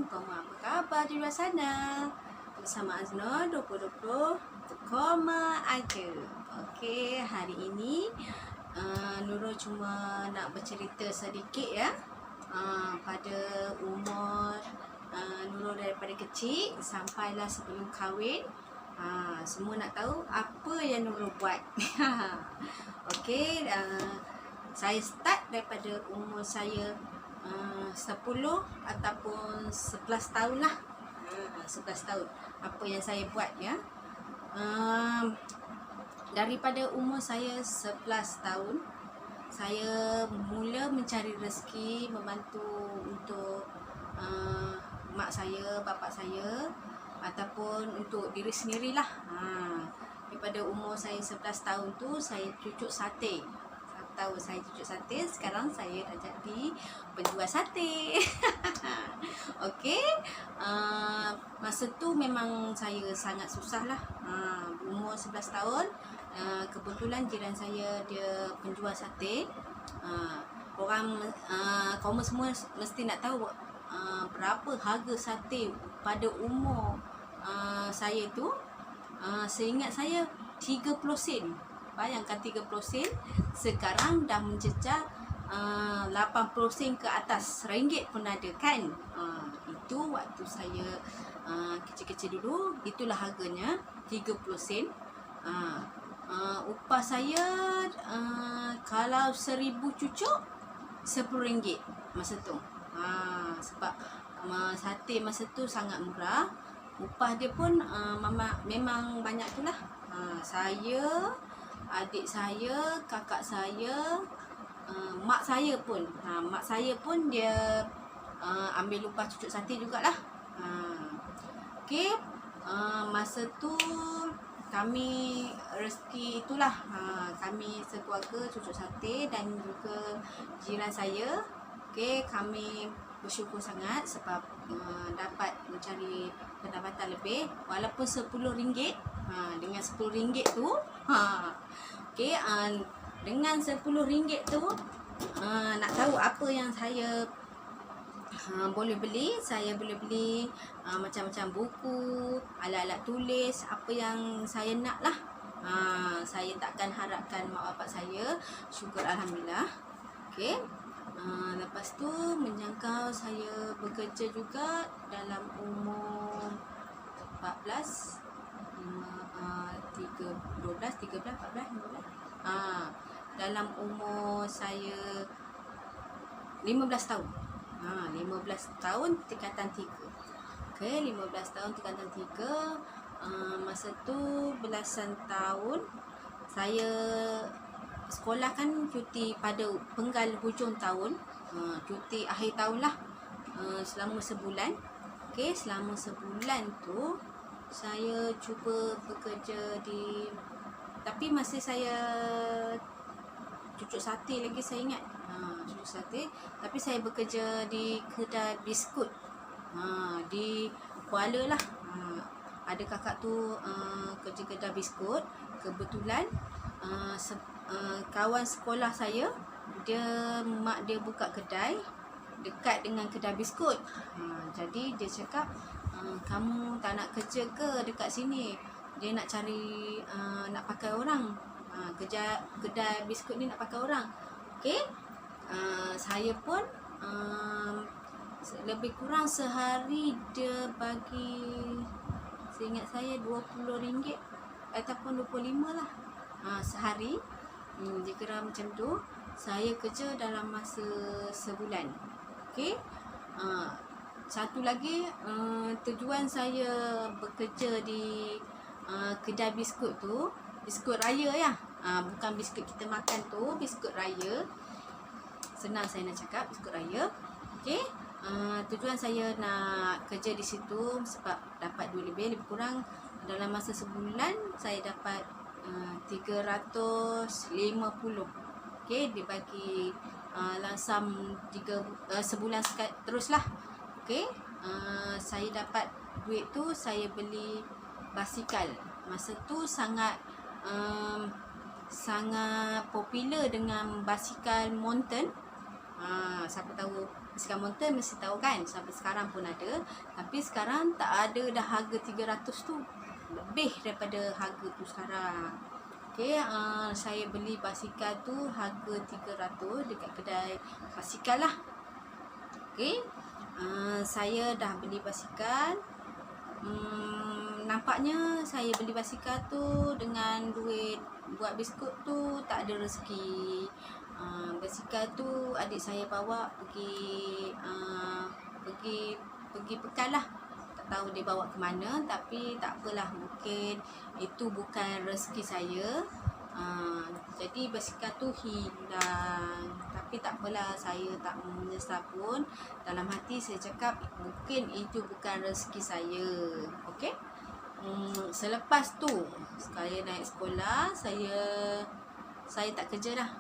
Muka-muka apa khabar di luar sana? Bersama Azno 2020 koma aja. Okey, hari ini Nurul cuma nak bercerita sedikit ya. Pada umur Nurul daripada kecil sampailah sebelum kahwin. Semua nak tahu apa yang Nurul buat. Okey, saya start daripada umur saya 10 ataupun 11 tahun lah. 11 tahun apa yang saya buat ya. Daripada umur saya 11 tahun saya mula mencari rezeki, membantu untuk mak saya, bapa saya ataupun untuk diri sendirilah. Daripada umur saya 11 tahun tu saya cucuk sate. Tahu saya cucuk sate, sekarang saya dah jadi penjual sate. Okey, masa tu memang saya sangat susah lah. Umur 11 tahun, kebetulan jiran saya dia penjual sate. Korang semua mesti nak tahu berapa harga sate pada umur saya tu. Seingat saya 30 sen. Bayangkan 30 sen sekarang dah mencecah 80 sen ke atas. RM1 pun ada kan. Itu waktu saya kecil-kecil dulu, itulah harganya 30 sen. Upah saya kalau 1000 cucuk RM10 masa tu. Sebab sate masa tu sangat murah. Upah dia pun memang banyak tu lah. Saya, adik saya, kakak saya, mak saya pun dia ambil upah cucuk sate jugalah. Okey, masa tu kami rezeki itulah, kami sekeluarga cucuk sate dan juga jiran saya. Okey, kami bersyukur sangat sebab dapat mencari pendapatan lebih walaupun RM10. Dengan RM10 tu okey, dengan RM10 tu nak tahu apa yang saya boleh beli. Saya boleh beli macam-macam buku, alat-alat tulis, apa yang saya nak lah. Saya takkan harapkan mak bapak saya. Syukur alhamdulillah. Okey, lepas tu menjangkau saya bekerja juga dalam umur 14, 12, 13, 14, 15. Dalam umur saya 15 tahun. 15 tahun tingkatan 3. Okey, 15 tahun tingkatan 3. Masa tu belasan tahun saya sekolah kan cuti pada penggal hujung tahun. Cuti akhir tahun lah. Selama sebulan. Okey, selama sebulan tu saya cuba bekerja tapi masih saya cucuk sate lagi, saya ingat. Cucuk sate, tapi saya bekerja di kedai biskut di Kuala lah. Ada kakak tu kerja kedai biskut. Kebetulan kawan sekolah saya, mak dia buka kedai dekat dengan kedai biskut. Jadi dia cakap, kamu tak nak kerja ke dekat sini? Dia nak cari nak pakai orang. Kedai biskut ni nak pakai orang. Okey, saya pun lebih kurang sehari dia bagi, seingat saya RM20 ataupun RM25 lah sehari. Dia kira macam tu. Saya kerja dalam masa sebulan. Okey, satu lagi tujuan saya bekerja di kedai biskut tu, biskut raya ya. Bukan biskut kita makan tu, biskut raya. Senang saya nak cakap, biskut raya. Okey, tujuan saya nak kerja di situ sebab dapat duit lebih kurang dalam masa sebulan saya dapat 350. Okey, dia bagi langsam 3 sebulan teruslah. Okey, saya dapat duit tu saya beli basikal. Masa tu sangat popular dengan basikal mountain. Siapa tahu Basikal motor mesti tahu kan, sampai sekarang pun ada. Tapi sekarang tak ada dah, harga 300 tu lebih daripada harga tu sekarang. Okey, saya beli basikal tu harga 300 dekat kedai basikal lah. Okey, saya dah beli basikal. Nampaknya saya beli basikal tu dengan duit buat biskut tu tak ada rezeki. Basikal tu adik saya bawa pergi pergi pekan lah. Tak tahu dia bawa ke mana, tapi tak apalah, mungkin itu bukan rezeki saya. Jadi basikal tu hilang. Tapi tak apalah, saya tak menyesal pun. Dalam hati saya cakap mungkin itu bukan rezeki saya. Okey. Selepas tu saya naik sekolah, saya tak kerja dah.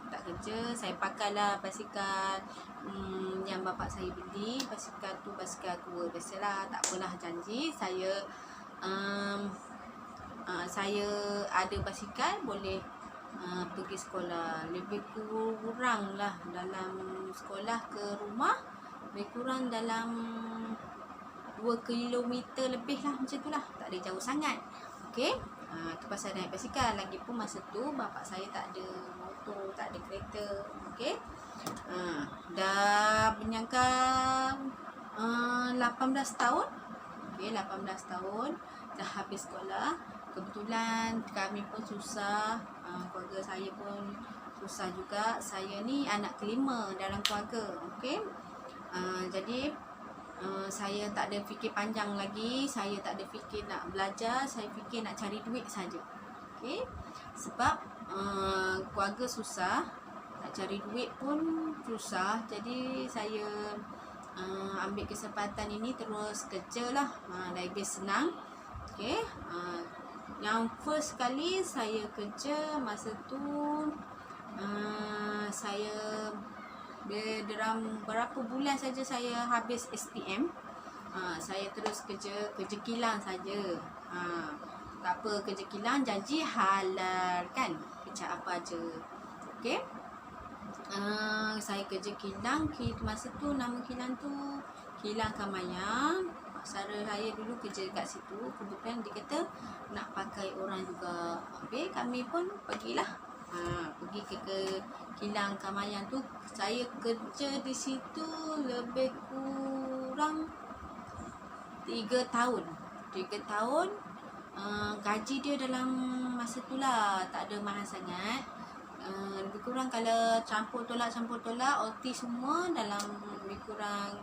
Tak kerja, saya pakailah basikal yang bapak saya beli. Basikal tu basikal tua biasalah, tak apalah, janji saya saya ada basikal boleh pergi sekolah. Lebih kurang lah dalam sekolah ke rumah, lebih kurang dalam 2 kilometer lebih lah, macam tu lah, tak ada jauh sangat. Okey, tu pasal naik basikal. Lagipun masa tu bapak saya tak ada motor, tak ada kereta. Okey, dah menyangka 18 tahun. Okey, 18 tahun dah habis sekolah. Kebetulan kami pun susah, keluarga saya pun susah juga. Saya ni anak kelima dalam keluarga. Okey, jadi saya tak ada fikir panjang lagi. Saya tak ada fikir nak belajar, saya fikir nak cari duit saja. Okey, sebab keluarga susah, nak cari duit pun susah. Jadi saya ambil kesempatan ini terus kerja lah, lebih senang. Okey, yang first kali saya kerja masa tu, saya dalam berapa bulan saja saya habis SPM. Saya terus kerja kilang saja. Tak apa, kerja kilang janji halal kan, kerja apa aja. Okey, saya kerja kilang. Masa tu nama kilang tu Kilang Kamayang. Saudara saya dulu kerja kat situ. Kebetulan dia kata nak pakai orang juga. Okey, kami pun pergilah. Pergi ke Kilang Kamayang tu. Saya kerja di situ lebih kurang 3 tahun. 3 tahun. Gaji dia dalam masa tu lah tak ada mahal sangat. Lebih kurang kalau campur tolak OT semua dalam lebih kurang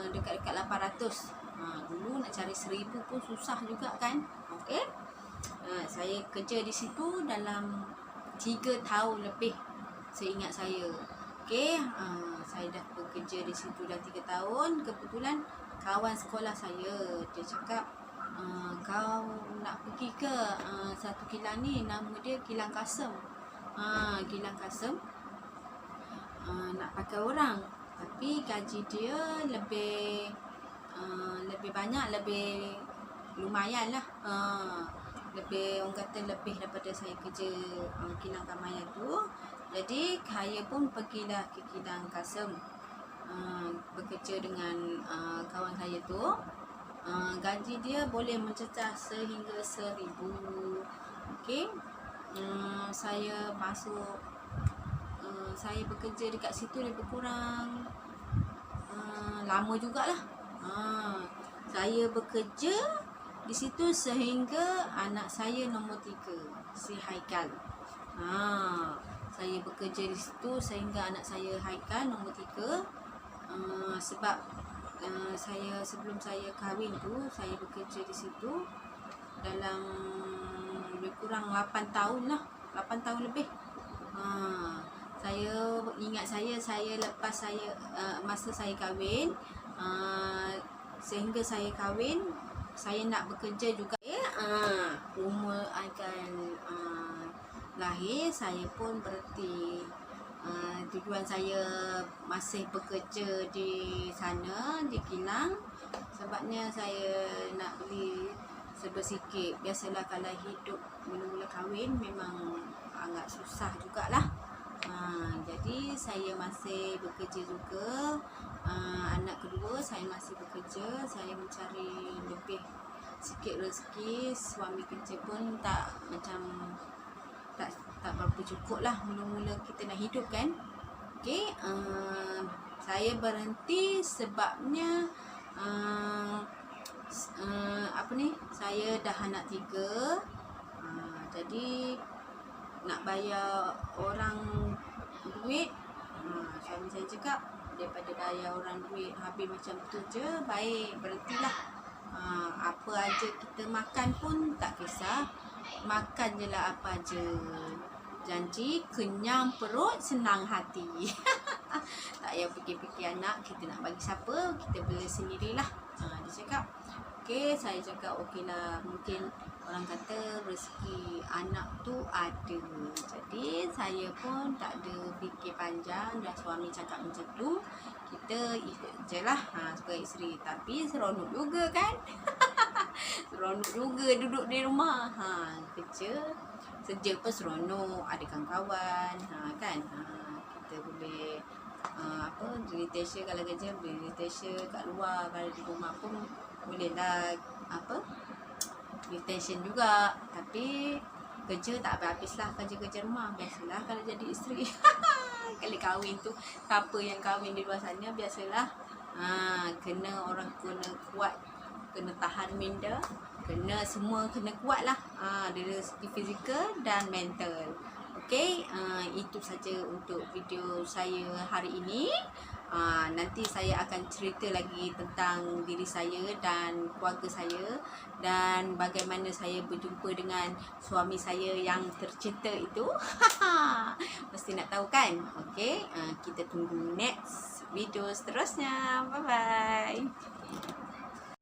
dekat-dekat 800. Dulu nak cari 1000 pun susah juga kan. Okey, saya kerja di situ dalam 3 tahun lebih, seingat saya. Okey, saya dah bekerja di situ dah 3 tahun. Kebetulan kawan sekolah saya, dia cakap, kau nak pergi ke satu kilang ni, nama dia Kilang Kasem. Kilang Kasem, nak pakai orang, tapi gaji dia lebih banyak, lebih lumayan lah. Lebih, orang kata lebih daripada saya kerja Kilang Kamayang tu. Jadi saya pun pergilah ke Kilang Kasem, bekerja dengan kawan saya tu. Gaji dia boleh mencecah sehingga 1000. Okey, saya masuk, saya bekerja dekat situ lebih kurang lama jugalah. Saya bekerja di situ sehingga anak saya nombor 3, si Haikal. Saya bekerja di situ sehingga anak saya Haikal nombor 3. Sebab saya sebelum saya kahwin tu, saya bekerja di situ dalam lebih kurang 8 tahun lah, 8 tahun lebih. Saya ingat saya lepas saya masa saya kahwin, sehingga saya kahwin, saya nak bekerja juga. Umur akan lahir, saya pun berhenti. Tujuan saya masih bekerja di sana, di kilang, sebabnya saya nak beli serba sikit. Biasalah kalau hidup mula-mula kahwin memang agak susah jugalah. Jadi saya masih bekerja juga. Anak kedua saya masih bekerja. Saya mencari lebih sikit rezeki. Suami kerja pun tak berapa cukup lah. Mula-mula kita nak hidup kan. Okey, saya berhenti sebabnya saya dah anak 3. Jadi nak bayar orang duit, suami saya cakap daripada bayar orang duit habis macam tu je, baik berhentilah. Apa aja kita makan pun tak kisah, makan je lah apa aja. Janji kenyang perut senang hati. Tak payah fikir-fikir anak kita nak bagi siapa, kita bela sendirilah. Dia cakap okey, saya cakap okeylah, mungkin orang kata rezeki anak tu ada. Jadi saya pun tak ada fikir panjang, dah suami cakap macam tu, kita ikut je lah sebagai isteri. Tapi seronok juga kan. Seronok juga duduk di rumah. Kerja pun seronok, ada kawan-kawan kan. Kita boleh meditation. Kalau kerja boleh meditation kat luar, kalau di rumah pun boleh lah meditation juga. Tapi kerja tak habis-habis lah, kerja rumah. Biasalah kalau jadi isteri. Kali kahwin tu, siapa yang kahwin di luar sana, biasalah orang kena kuat, kena tahan minda, semua kena kuat lah, dari segi fizikal dan mental. Okey, itu saja untuk video saya hari ini. Nanti saya akan cerita lagi tentang diri saya dan keluarga saya, dan bagaimana saya berjumpa dengan suami saya yang tercinta itu. Mesti nak tahu kan? Okey, kita tunggu next video seterusnya. Bye bye.